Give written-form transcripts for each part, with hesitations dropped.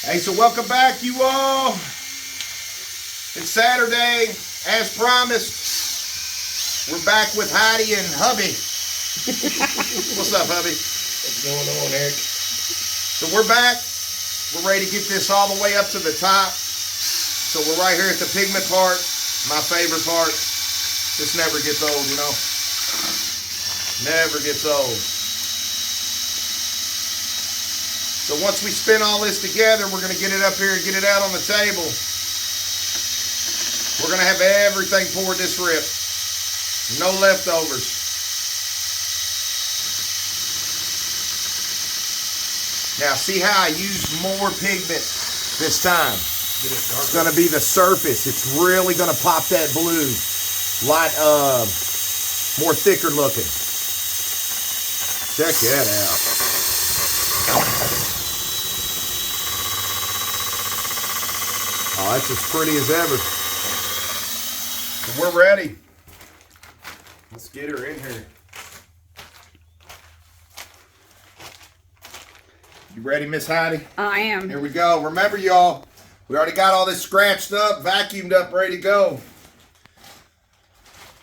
Hey, so welcome back, you all. It's Saturday, as promised. We're back with Heidi and Hubby. What's up, Hubby? What's going on, Eric? So we're back. We're ready to get this all the way up to the top. So we're right here at the pigment part, my favorite part. This never gets old, you know. Never gets old. So once we spin all this together, we're going to get it up here and get it out on the table. We're going to have everything poured this rip. No leftovers. Now see how I used more pigment this time. It's going to be the surface. It's really going to pop that blue. Light, more thicker looking. Check that out. Oh, that's as pretty as ever. So we're ready. Let's get her in here. You ready, Miss Heidi? I am. Here we go. Remember, y'all, we already got all this scratched up, vacuumed up, ready to go.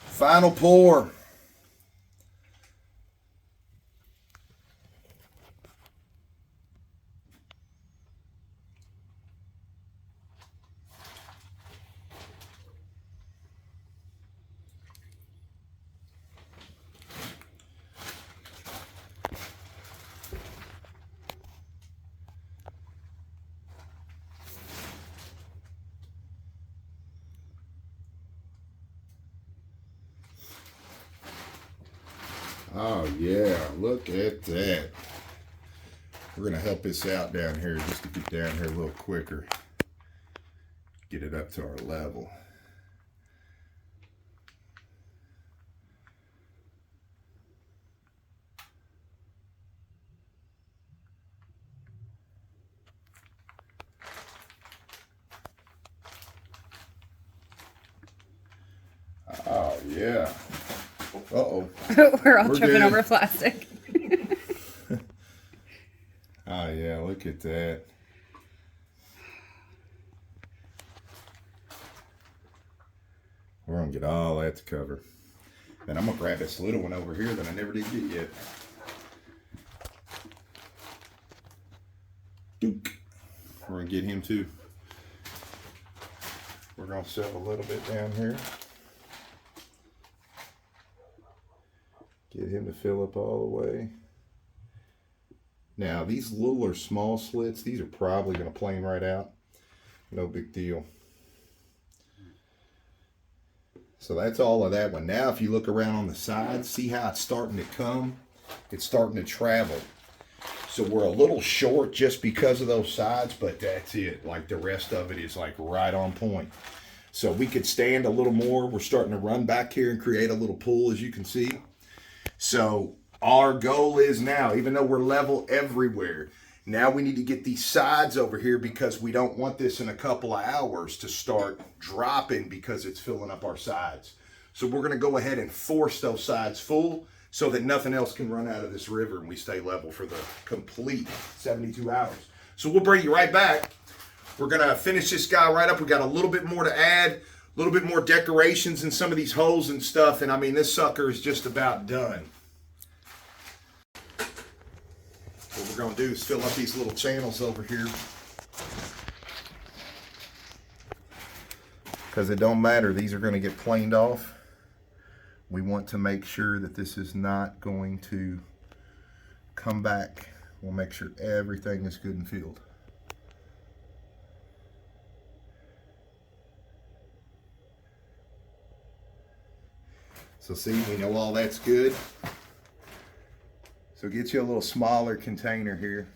Final pour. Oh yeah, look at that. We're gonna help this out down here just to get down here a little quicker. Get it up to our level. Oh yeah. Uh-oh. We're all We're tripping good. over plastic. Oh yeah, look at that. We're gonna get all that to cover. And I'm gonna grab this little one over here that I never did get yet. Duke. We're gonna get him too. We're gonna shove a little bit down here. Get him to fill up all the way. Now these little or small slits, these are probably gonna plane right out. No big deal. So that's all of that one. Now if you look around on the sides, see how it's starting to come? It's starting to travel. So we're a little short just because of those sides, but that's it. Like the rest of it is like right on point. So we could stand a little more. We're starting to run back here and create a little pool, as you can see. So our goal is now, even though we're level everywhere, now we need to get these sides over here because we don't want this in a couple of hours to start dropping because it's filling up our sides. So we're going to go ahead and force those sides full so that nothing else can run out of this river and we stay level for the complete 72 hours. So we'll bring you right back. We're going to finish this guy right up. We got a little bit more to add, a little bit more decorations in some of these holes and stuff. And I mean, this sucker is just about done. What we're going to do is fill up these little channels over here. Because it don't matter. These are going to get planed off. We want to make sure that this is not going to come back. We'll make sure everything is good and filled. So see, we know all that's good. So get you a little smaller container here.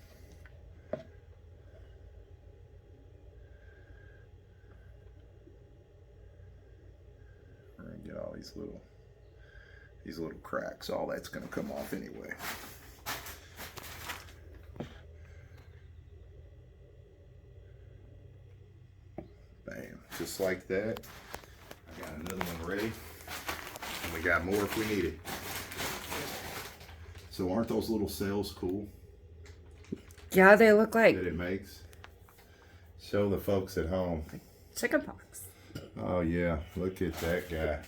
We're gonna get all these little cracks. All that's gonna come off anyway. Bam, just like that. I got another one ready. And we got more if we need it. So aren't those little cells cool Yeah, they look like that it makes? Show the folks at home. Chickenpox. Oh yeah, look at that guy.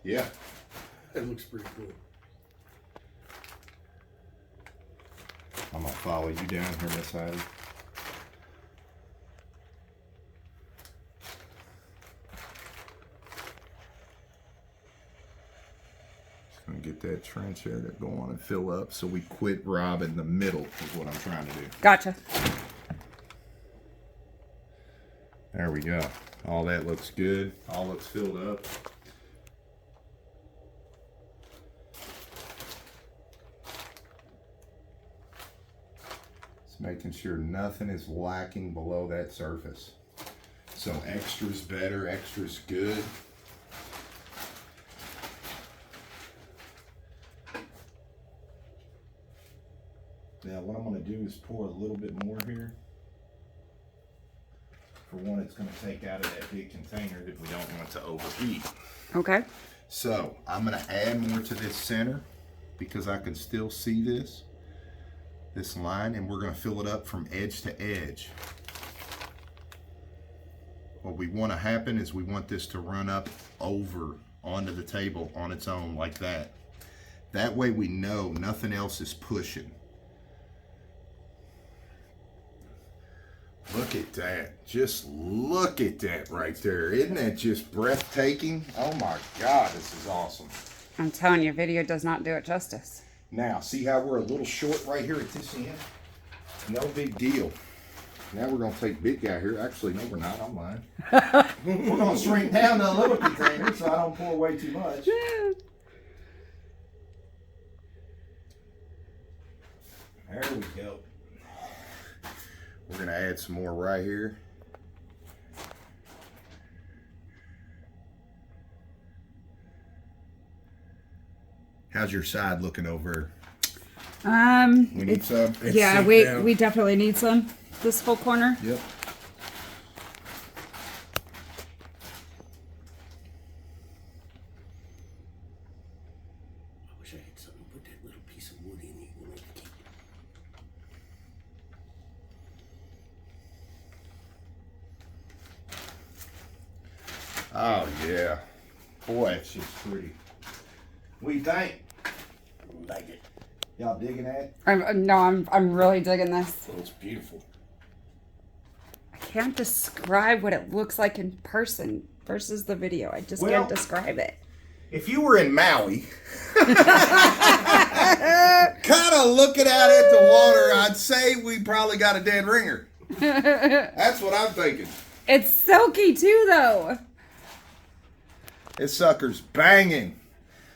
Yeah. That looks pretty cool. I'm gonna follow you down here, Miss Heidi. Just gonna get that trench there to go on and fill up so we quit robbing the middle is what I'm trying to do. Gotcha. There we go. All that looks good. All looks filled up. Just making sure nothing is lacking below that surface. So extra's better, extra's good. Now what I'm going to do is pour a little bit more here. For one, it's going to take out of that big container that we don't want to overheat. Okay. So I'm going to add more to this center because I can still see this line, and we're going to fill it up from edge to edge. What we want to happen is we want this to run up over onto the table on its own like that. That way we know nothing else is pushing. Look at that. Just look at that right there. Isn't that just breathtaking? Oh my God, this is awesome. I'm telling you, video does not do it justice. Now, see how we're a little short right here at this end? No big deal. Now we're going to take big guy here. Actually, no, we're not. I'm lying. We're going to shrink down to a little container so I don't pour way too much. There we go. We're going to add some more right here. How's your side looking over? We need some? Yeah, we definitely need some. This whole corner. Yep. I wish I had something to put that little piece of wood in it when I keep it. Oh yeah. Boy, it's just pretty. What do you think? Like it. Y'all digging that? I'm really digging this. Oh, it's beautiful. I can't describe what it looks like in person versus the video. I just Well, can't describe it. If you were in Maui, kind of looking out at the water, I'd say we probably got a dead ringer. That's what I'm thinking. It's silky too, though. This sucker's banging.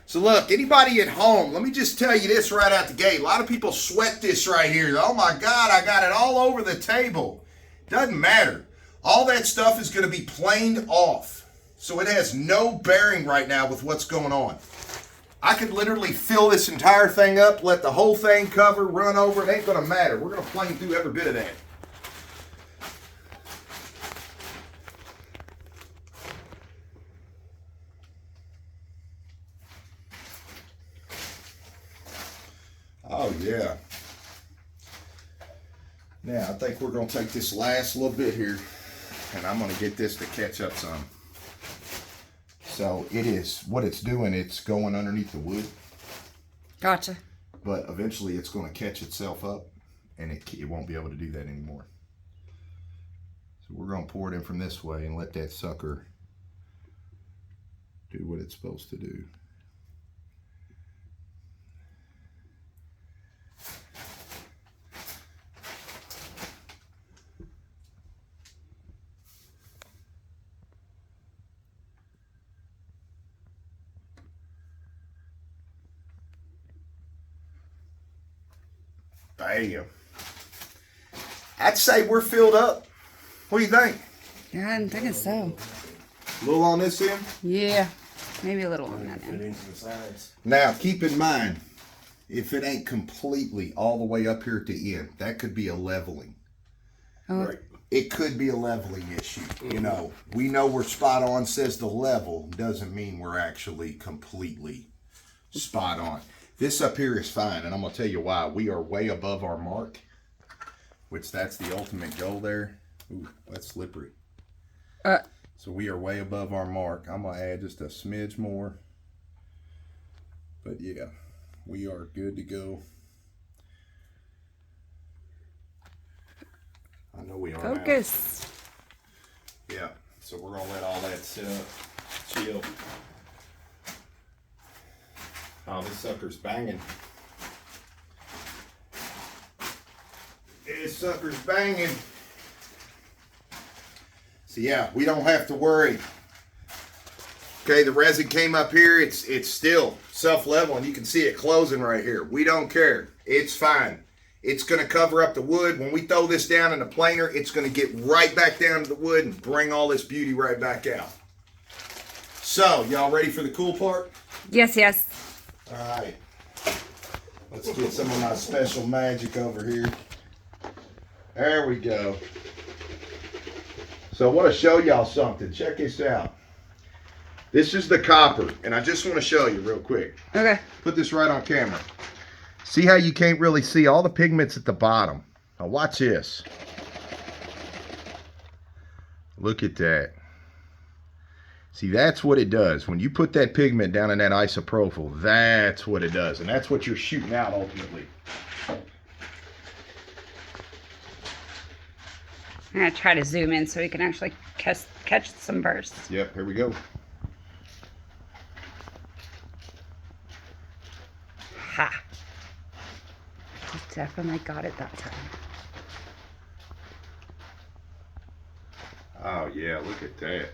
So look, anybody at home, let me just tell you this right out the gate. A lot of people sweat this right here. Oh my God, I got it all over the table. Doesn't matter. All that stuff is going to be planed off. So it has no bearing right now with what's going on. I could literally fill this entire thing up, let the whole thing cover, run over. It ain't going to matter. We're going to plane through every bit of that. Oh yeah. Now I think we're going to take this last little bit here and I'm going to get this to catch up some. So it is, what it's doing, it's going underneath the wood. Gotcha. But eventually it's going to catch itself up and it won't be able to do that anymore. So we're going to pour it in from this way and let that sucker do what it's supposed to do. Bam. I'd say we're filled up. What do you think? Yeah, I'm thinking so. A little on this end? Yeah, maybe a little on that Fit end. into the sides. Now, keep in mind, if it ain't completely all the way up here at the end, that could be a leveling. Oh, Right. it could be a leveling issue. You know, we know we're spot on, says the level, doesn't mean we're actually completely spot on. This up here is fine, and I'm going to tell you why. We are way above our mark, which that's the ultimate goal there. Ooh, that's slippery. So we are way above our mark. I'm going to add just a smidge more. But yeah, we are good to go. I know we are now. Focus. Yeah, so we're gonna let all that sit up, chill. Oh, this sucker's banging. This sucker's banging. So yeah, we don't have to worry. Okay, the resin came up here. It's still self-leveling. You can see it closing right here. We don't care. It's fine. It's going to cover up the wood. When we throw this down in the planer, it's going to get right back down to the wood and bring all this beauty right back out. So, y'all ready for the cool part? Yes, yes. All right. Let's get some of my special magic over here. There we go. So I want to show y'all something. Check this out. This is the copper, and I just want to show you real quick. Okay. Put this right on camera. See how you can't really see all the pigments at the bottom? Now watch this. Look at that. See, that's what it does. When you put that pigment down in that isopropyl, that's what it does. And that's what you're shooting out ultimately. I'm going to try to zoom in so we can actually catch some bursts. Yep, here we go. Ha! Definitely got it that time. Oh yeah, look at that.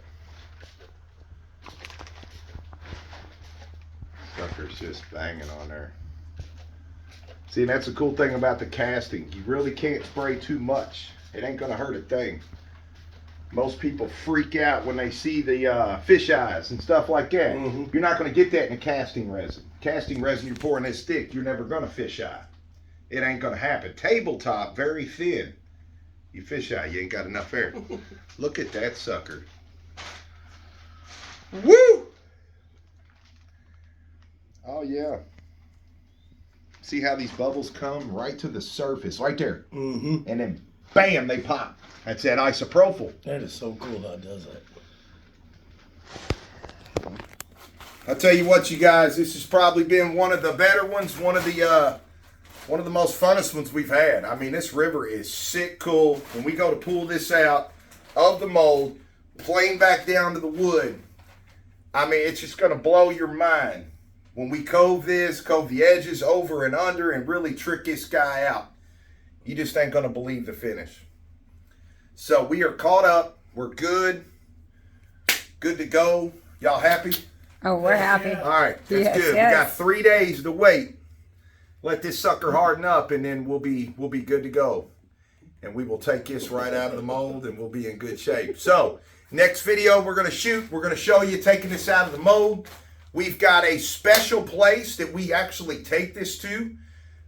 Sucker's just banging on there. See, that's the cool thing about the casting. You really can't spray too much. It ain't gonna hurt a thing. Most people freak out when they see the fish eyes and stuff like that. You're not gonna get that in a casting resin. Casting resin, you're pouring this thick, you're never gonna fish eye. It ain't gonna happen. Tabletop, very thin. You fish eye, you ain't got enough air. Look at that sucker. Woo! Oh yeah. See how these bubbles come right to the surface, right there. And then bam, they pop. That's that isopropyl. That is so cool how it does that. I'll tell you what, you guys, this has probably been one of the better ones, one of the most funnest ones we've had. I mean, this river is sick cool. When we go to pull this out of the mold, plane back down to the wood, I mean, it's just going to blow your mind. When we cove the edges over and under and really trick this guy out, you just ain't going to believe the finish. So we are caught up. We're good. Good to go. Y'all happy? Oh, we're happy. All right, that's Yes, good. yes. We got 3 days to wait. Let this sucker harden up, and then we'll be good to go. And we will take this right out of the mold, and we'll be in good shape. So, next video we're going to shoot, we're going to show you taking this out of the mold. We've got a special place that we actually take this to.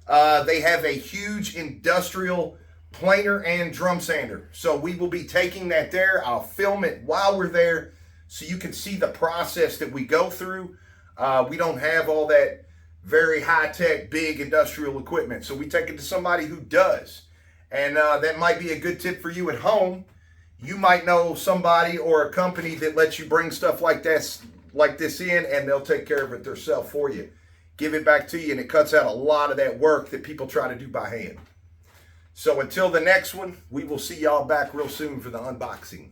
They have a huge industrial planer and drum sander. So we will be taking that there. I'll film it while we're there so you can see the process that we go through. We don't have all that very high-tech, big industrial equipment. So we take it to somebody who does. And that might be a good tip for you at home. You might know somebody or a company that lets you bring stuff like this in, and they'll take care of it themselves for you. Give it back to you, and it cuts out a lot of that work that people try to do by hand. So until the next one, we will see y'all back real soon for the unboxing.